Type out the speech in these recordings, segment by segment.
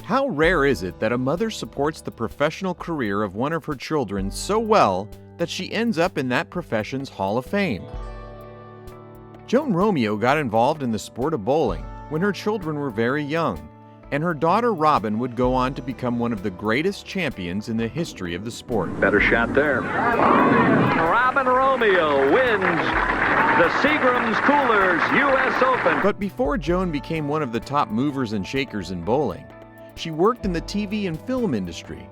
How rare is it that a mother supports the professional career of one of her children so well that she ends up in that profession's Hall of Fame? Joan Romeo got involved in the sport of bowling when her children were very young, and her daughter Robin would go on to become one of the greatest champions in the history of the sport. Better shot there. Robin Romeo wins the Seagram's Coolers U.S. Open. But before Joan became one of the top movers and shakers in bowling, she worked in the TV and film industry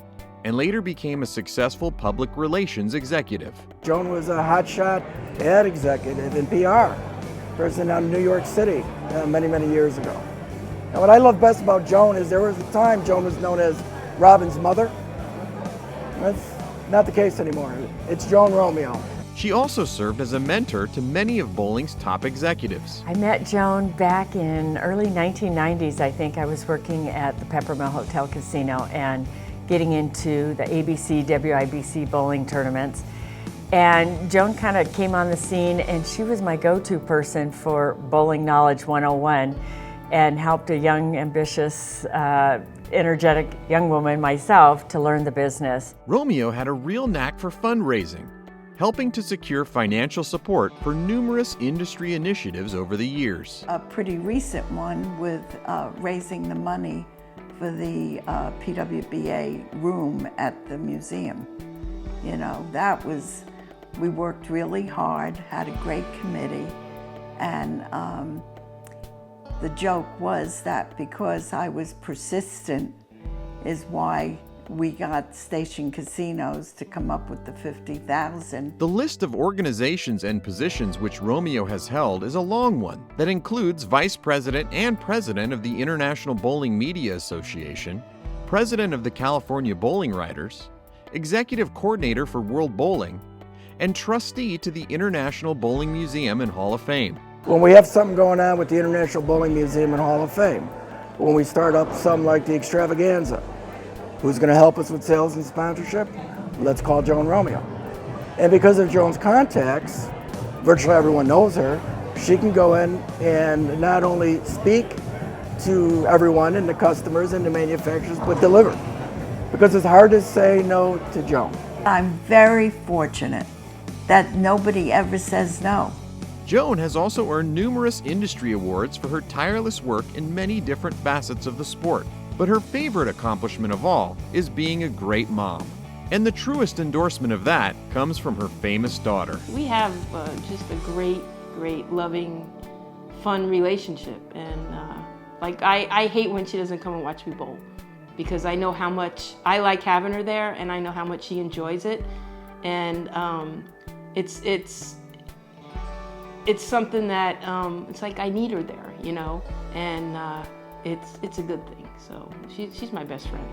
and later became a successful public relations executive. Joan was a hotshot ad executive in PR, person out of New York City many, many years ago. And what I love best about Joan is there was a time Joan was known as Robin's mother. That's not the case anymore. It's Joan Romeo. She also served as a mentor to many of bowling's top executives. I met Joan back in early 1990s. I think I was working at the Peppermill Hotel Casino and getting into the ABC, WIBC bowling tournaments. And Joan kind of came on the scene, and she was my go-to person for Bowling Knowledge 101 and helped a young, ambitious, energetic young woman, myself, to learn the business. Romeo had a real knack for fundraising, helping to secure financial support for numerous industry initiatives over the years. A pretty recent one with raising the money for the PWBA room at the museum. You know, we worked really hard, had a great committee, and the joke was that because I was persistent is why we got Station Casinos to come up with the $50,000. The list of organizations and positions which Romeo has held is a long one that includes Vice President and President of the International Bowling Media Association, President of the California Bowling Writers, Executive Coordinator for World Bowling, and Trustee to the International Bowling Museum and Hall of Fame. When we have something going on with the International Bowling Museum and Hall of Fame, when we start up something like the extravaganza, who's going to help us with sales and sponsorship? Let's call Joan Romeo. And because of Joan's contacts, virtually everyone knows her, she can go in and not only speak to everyone and the customers and the manufacturers, but deliver. Because it's hard to say no to Joan. I'm very fortunate that nobody ever says no. Joan has also earned numerous industry awards for her tireless work in many different facets of the sport. But her favorite accomplishment of all is being a great mom. And the truest endorsement of that comes from her famous daughter. We have just a great, loving, fun relationship. And I hate when she doesn't come and watch me bowl, because I know how much I like having her there, and I know how much she enjoys it. And it's something that, it's like I need her there, you know? And it's a good thing. So she's my best friend.